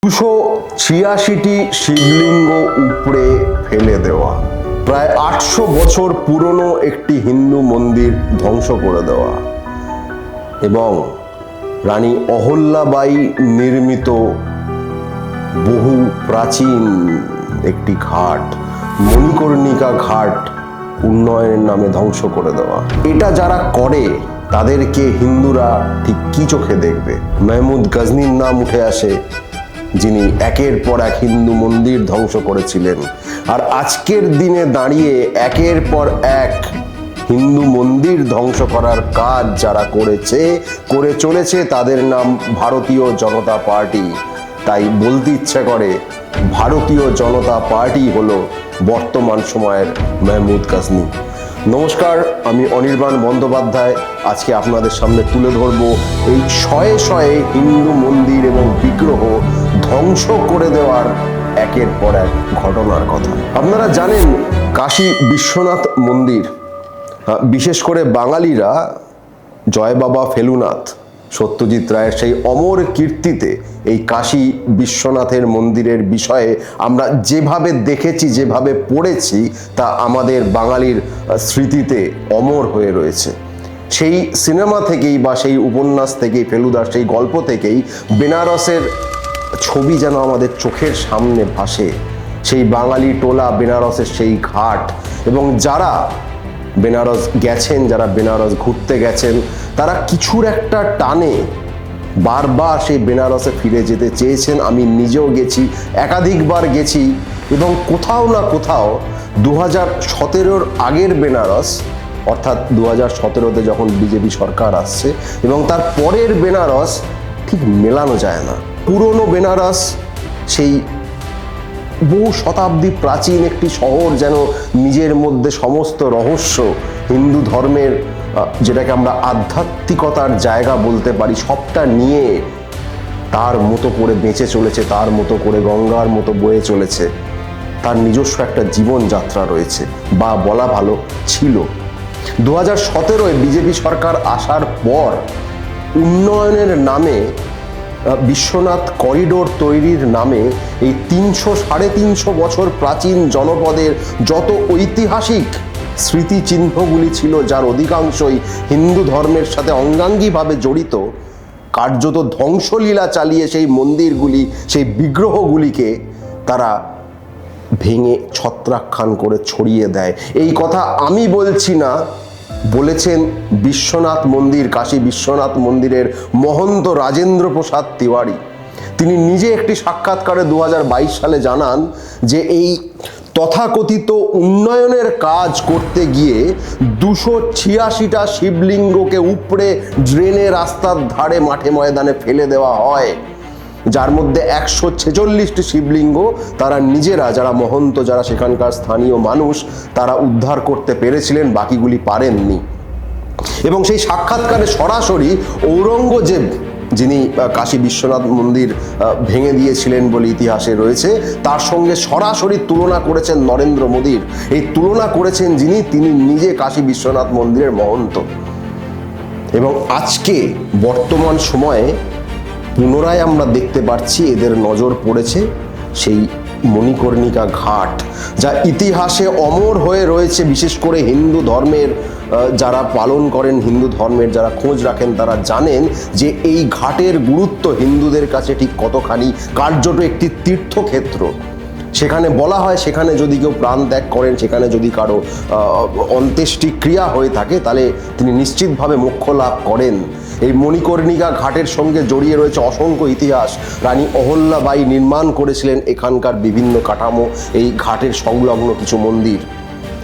286টি শিবলিঙ্গ উপড়ে ফেলে দেওয়া, প্রায় 800 বছর পুরনো একটি হিন্দু মন্দির ধ্বংস করে দেওয়া এবং রানী অহল্যাবাই নির্মিত বহু প্রাচীন একটি ঘাট মণিকর্ণিকা ঘাট উন্নয়নের নামে ধ্বংস করে দেওয়া। এটা যারা করে তাদেরকে হিন্দুরা ঠিক কি চোখে দেখবে? মেহমুদ গজনীর নাম উঠে আসে, যিনি একের পর এক হিন্দু মন্দির ধ্বংস করেছিলেন। আর আজকের দিনে দাঁড়িয়ে একের পর এক হিন্দু মন্দির ধ্বংস করার কাজ যারা করে চলেছে তাদের নাম ভারতীয় জনতা পার্টি। তাই বলতে ইচ্ছে করে ভারতীয় জনতা পার্টি হলো বর্তমান সময়ের মেহমুদ গজনী। নমস্কার, আমি অনির্বাণ বন্দ্যোপাধ্যায়। আজকে আপনাদের সামনে তুলে ধরবো এই শয়ে শয়ে হিন্দু মন্দির এবং বিগ্রহ ধ্বংস করে দেওয়ার একের পর এক ঘটনার কথা। আপনারা জানেন কাশী বিশ্বনাথ মন্দির, বিশেষ করে বাঙালিরা জয় বাবা ফেলুনাথ সত্যজিৎ রায়ের সেই অমর কীর্তিতে এই কাশী বিশ্বনাথের মন্দিরের বিষয়ে আমরা যেভাবে দেখেছি, যেভাবে পড়েছি, তা আমাদের বাঙালির স্মৃতিতে অমর হয়ে রয়েছে। সেই সিনেমা থেকেই বা সেই উপন্যাস থেকেই, ফেলুদার সেই গল্প থেকেই বেনারসের ছবি যেন আমাদের চোখের সামনে ভাসে। সেই বাঙালি টোলা, বেনারসের সেই ঘাট, এবং যারা বেনারস গেছেন, যারা বেনারস ঘুরতে গেছেন, তারা কিছুর একটা টানে বারবার সেই বেনারসে ফিরে যেতে চেয়েছেন। আমি নিজেও গেছি, একাধিকবার গেছি, এবং কোথাও না কোথাও 2017-র আগের বেনারস, অর্থাৎ 2017-তে যখন বিজেপি সরকার আসছে, এবং তার পরের বেনারস ঠিক মেলানো যায় না। পুরনো বেনারস, সেই বহু শতাব্দী প্রাচীন একটি শহর যেন নিজের মধ্যে সমস্ত রহস্য, হিন্দু ধর্মের যেটাকে আমরা আধ্যাত্মিকতার জায়গা বলতে পারি, সবটা নিয়ে তার মতো করে বেঁচে চলেছে, তার মতো করে গঙ্গার মতো বয়ে চলেছে। তার নিজস্ব একটা জীবনযাত্রা রয়েছে, বা বলা ভালো ছিল। 2017-য় বিজেপি সরকার আসার পর উন্নয়নের নামে, বিশ্বনাথ করিডোর তৈরির নামে এই 300-350 বছর প্রাচীন জনপদের যত ঐতিহাসিক স্মৃতিচিহ্নগুলি ছিল, যার অধিকাংশই হিন্দু ধর্মের সাথে অঙ্গাঙ্গিভাবে জড়িত, কার্যত ধ্বংসলীলা চালিয়ে সেই মন্দিরগুলি, সেই বিগ্রহগুলিকে তারা ভেঙে ছত্রাকখান করে ছড়িয়ে দেয়। এই কথা আমি বলছি না, বলেছেন বিশ্বনাথ মন্দির, কাশী বিশ্বনাথ মন্দিরের মহন্ত রাজেন্দ্র প্রসাদ তিওয়ারি। তিনি নিজে একটি সাক্ষাৎকারে 2022 সালে জানান যে এই তথাকথিত উন্নয়নের কাজ করতে গিয়ে 286টা শিবলিঙ্গকে উপড়ে ড্রেনে, রাস্তার ধারে, মাঠে ময়দানে ফেলে দেওয়া হয়, যার মধ্যে 146টি শিবলিঙ্গ তারা নিজেরা, যারা মহন্ত, যারা সেখানকার স্থানীয় মানুষ, তারা উদ্ধার করতে পেরেছিলেন, বাকিগুলি পারেননি। এবং সেই সাক্ষাৎকারে সরাসরি ঔরঙ্গজেব, যিনি কাশী বিশ্বনাথ মন্দির ভেঙে দিয়েছিলেন বলে ইতিহাসে রয়েছে, তার সঙ্গে সরাসরি তুলনা করেছেন নরেন্দ্র মোদীর। এই তুলনা করেছেন যিনি, তিনি নিজে কাশী বিশ্বনাথ মন্দিরের মহন্ত। এবং আজকে বর্তমান সময়ে পুনরায় আমরা দেখতে পাচ্ছি এদের নজর পড়েছে সেই মণিকর্ণিকা ঘাট, যা ইতিহাসে অমর হয়ে রয়েছে। বিশেষ করে হিন্দু ধর্মের যারা পালন করেন, হিন্দু ধর্মের যারা খোঁজ রাখেন, তারা জানেন যে এই ঘাটের গুরুত্ব হিন্দুদের কাছে ঠিক কতখানি। কার্যত একটি তীর্থক্ষেত্র। সেখানে বলা হয়, সেখানে যদি কেউ প্রাণ ত্যাগ করেন, সেখানে যদি কারো অন্ত্যেষ্টি ক্রিয়া হয়ে থাকে, তাহলে তিনি নিশ্চিতভাবে মোক্ষ লাভ করেন। এই মণিকর্ণিকা ঘাটের সঙ্গে জড়িয়ে রয়েছে অসংখ্য ইতিহাস। রানী অহল্যাবাই নির্মাণ করেছিলেন এখানকার বিভিন্ন কাঠামো, এই ঘাটের সংলগ্ন কিছু মন্দির,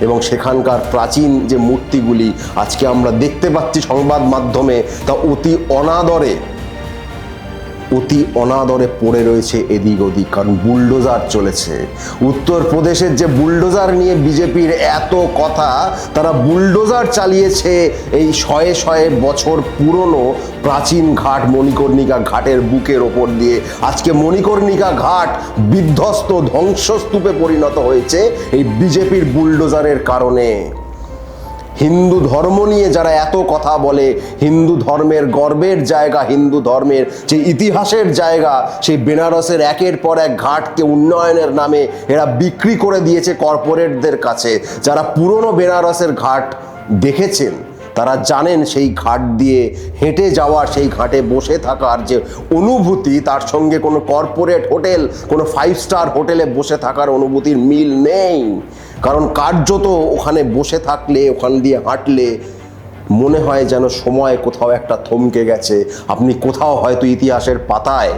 এবং সেখানকার প্রাচীন যে মূর্তিগুলি আজকে আমরা দেখতে পাচ্ছি সংবাদ মাধ্যমে, তা অতি অনাদরে পড়ে রয়েছে এদিক ওদিক, কারণ বুলডোজার চলেছে। উত্তরপ্রদেশের যে বুলডোজার নিয়ে বিজেপির এত কথা, তারা বুলডোজার চালিয়েছে এই শয়ে শয়ে বছর পুরনো প্রাচীন ঘাট মণিকর্ণিকা ঘাটের বুকের ওপর দিয়ে। আজকে মণিকর্ণিকা ঘাট বিধ্বস্ত, ধ্বংসস্তূপে পরিণত হয়েছে এই বিজেপির বুলডোজারের কারণে। হিন্দু ধর্ম নিয়ে যারা এত কথা বলে, হিন্দু ধর্মের গর্বের জায়গা, হিন্দু ধর্মের যে ইতিহাসের জায়গা, সেই বেনারসের একের পর এক ঘাটকে উন্নয়নের নামে এরা বিক্রি করে দিয়েছে কর্পোরেটদের কাছে। যারা পুরনো বেনারসের ঘাট দেখেছেন তারা জানেন সেই ঘাট দিয়ে হেঁটে যাওয়ার, সেই ঘাটে বসে থাকার যে অনুভূতি, তার সঙ্গে কোনো কর্পোরেট হোটেল, কোনো 5 স্টার হোটেলে বসে থাকার অনুভূতির মিল নেই। কারণ কার্যত ওখানে বসে থাকলে, ওখান দিয়ে হাঁটলে মনে হয় যেন সময় কোথাও একটা থমকে গেছে। আপনি কোথাও হয়তো ইতিহাসের পাতায়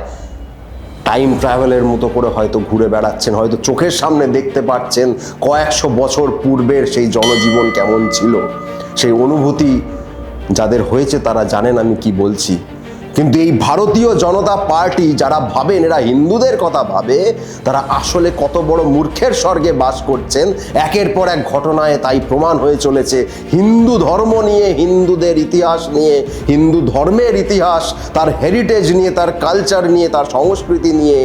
টাইম ট্রাভেলের মতো করে হয়তো ঘুরে বেড়াচ্ছেন, হয়তো চোখের সামনে দেখতে পাচ্ছেন কয়েকশো বছর পূর্বের সেই জনজীবন কেমন ছিল। সেই অনুভূতি যাদের হয়েছে তারা জানেন আমি কি বলছি। কিন্তু এই ভারতীয় জনতা পার্টি যারা ভাবেন এরা হিন্দুদের কথা ভাবে, তারা আসলে কত বড় মূর্খের স্বর্গে বাস করছেন। একের পর এক ঘটনায় তাই প্রমাণ হয়ে চলেছে। হিন্দু ধর্ম নিয়ে, হিন্দুদের ইতিহাস নিয়ে, হিন্দু ধর্মের ইতিহাস, তার হেরিটেজ নিয়ে, তার কালচার নিয়ে, তার সংস্কৃতি নিয়ে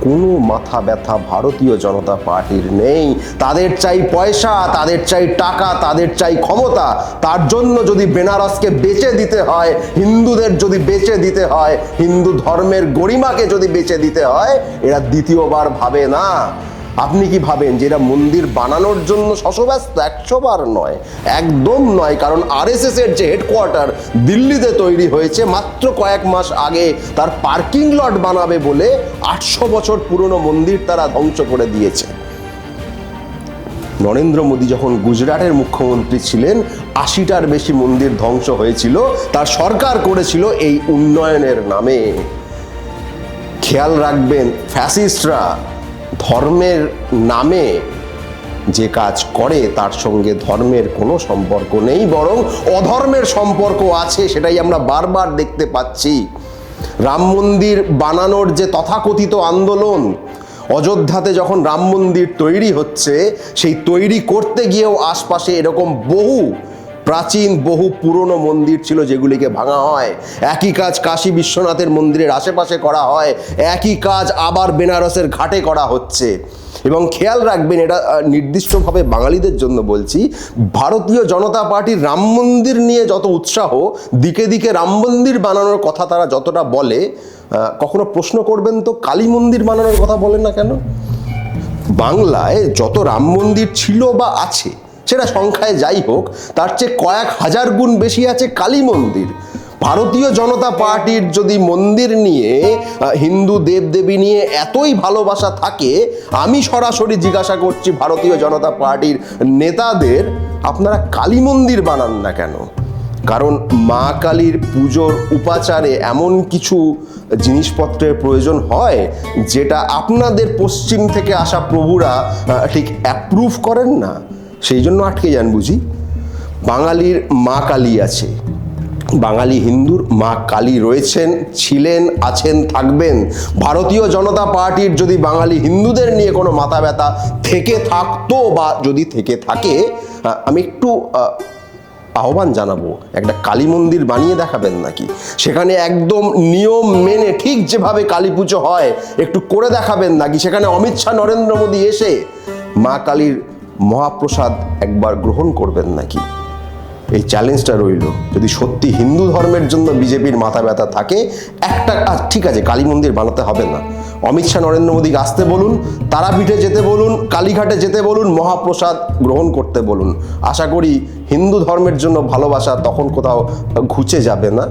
কোনো মাথা ব্যথা ভারতীয় জনতা পার্টির নেই। তাদের চাই পয়সা, তাদের চাই টাকা, তাদের চাই ক্ষমতা। তার জন্য যদি বেনারসকে বেচে দিতে হয়, হিন্দুদের যদি বেচে দিতে হয়, হিন্দু ধর্মের গরিমাকে যদি বেচে দিতে হয়, এরা দ্বিতীয়বার ভাবে না। আপনি কি ভাবেন যে এরা মন্দির বানানোর জন্য শশব্যস্ত? 100 বার নয়, একদম নয়। কারণ আরএসএস এর যে হেডকোয়ার্টার দিল্লিতে তৈরি হয়েছে, মাত্র কয়েক মাস আগে তার পার্কিং লট বানাবে বলে 800 বছর পুরনো মন্দির তারা ধ্বংস করে দিয়েছে। নরেন্দ্র মোদী যখন গুজরাটের মুখ্যমন্ত্রী ছিলেন, 80টার বেশি মন্দির ধ্বংস হয়েছিল। তার সরকার করেছিল এই উন্নয়নের নামে। খেয়াল রাখবেন, ফ্যাসিস্টরা ধর্মের নামে যে কাজ করে তার সঙ্গে ধর্মের কোনো সম্পর্ক নেই, বরং অধর্মের সম্পর্ক আছে। সেটাই আমরা বারবার দেখতে পাচ্ছি। রাম মন্দির বানানোর যে তথাকথিত আন্দোলন, অযোধ্যাতে যখন রাম মন্দির তৈরি হচ্ছে, সেই তৈরি করতে গিয়েও আশপাশে এরকম বহু প্রাচীন, বহু পুরনো মন্দির ছিল যেগুলিকে ভাঙা হয়। একই কাজ কাশী বিশ্বনাথের মন্দিরের আশেপাশে করা হয়, একই কাজ আবার বেনারসের ঘাটে করা হচ্ছে। এবং খেয়াল রাখবেন, এটা নির্দিষ্টভাবে বাঙালিদের জন্য বলছি, ভারতীয় জনতা পার্টির রাম মন্দির নিয়ে যত উৎসাহ, দিকে দিকে রাম মন্দির বানানোর কথা তারা যতটা বলে, কখনো প্রশ্ন করবেন তো কালী মন্দির বানানোর কথা বলেন না কেন? বাংলায় যত রাম মন্দির ছিল বা আছে, সেটা সংখ্যায় যাই হোক, তার চেয়ে কয়েক হাজার গুণ বেশি আছে কালী মন্দির। ভারতীয় জনতা পার্টির যদি মন্দির নিয়ে, হিন্দু দেবদেবী নিয়ে এতই ভালোবাসা থাকে, আমি সরাসরি জিজ্ঞাসা করছি ভারতীয় জনতা পার্টির নেতাদের, আপনারা কালী মন্দির বানান না কেন? কারণ মা কালীর পুজোর উপাচারে এমন কিছু জিনিসপত্রের প্রয়োজন হয় যেটা আপনাদের পশ্চিম থেকে আসা প্রভুরা ঠিক অ্যাপ্রুভ করেন না। সেই জন্য আটকে যান বুঝি। বাঙালির মা কালী আছে, বাঙালি হিন্দুর মা কালী রয়েছেন, ছিলেন, আছেন, থাকবেন। ভারতীয় জনতা পার্টির যদি বাঙালি হিন্দুদের নিয়ে কোনো মাথা ব্যথা থেকে থাকতো, বা যদি থেকে থাকে, আমি একটু আহ্বান জানাবো, একটা কালী মন্দির বানিয়ে দেখাবেন নাকি? সেখানে একদম নিয়ম মেনে ঠিক যেভাবে কালী পুজো হয় একটু করে দেখাবেন নাকি? সেখানে অমিত শাহ, নরেন্দ্র মোদী এসে মা কালীর মহাপ্রসাদ একবার গ্রহণ করবেন নাকি? এই চ্যালেঞ্জটা রইল। যদি সত্যি হিন্দু ধর্মের জন্য বিজেপির মাথা ব্যথা থাকে, একটা ঠিক আছে, কালী মন্দির বানাতে হবে না, অমিত শাহ, নরেন্দ্র মোদীকে আসতে বলুন, তারাপীঠে যেতে বলুন, কালীঘাটে যেতে বলুন, মহাপ্রসাদ গ্রহণ করতে বলুন। আশা করি হিন্দু ধর্মের জন্য ভালোবাসা তখন কোথাও ঘুচে যাবে না।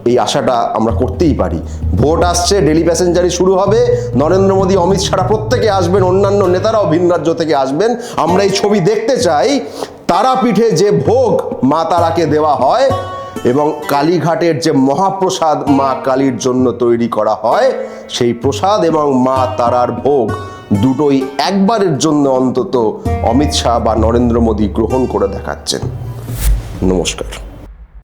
এই আশাটা আমরা করতেই পারি। ভোট আসছে, ডেলি প্যাসেঞ্জারি শুরু হবে, নরেন্দ্র মোদী, অমিত শাহ প্রত্যেকে আসবেন, অন্যান্য নেতারাও ভিন রাজ্য থেকে আসবেন। আমরা এই ছবি দেখতে চাই, তারাপীঠে যে ভোগ মা তারাকে দেওয়া হয় এবং কালীঘাটের যে মহাপ্রসাদ মা কালীর জন্য তৈরি করা হয়, সেই প্রসাদ এবং মা তারার ভোগ দুটোই একবারের জন্য অন্তত অমিত শাহ বা নরেন্দ্র মোদী গ্রহণ করে দেখাচ্ছেন। নমস্কার।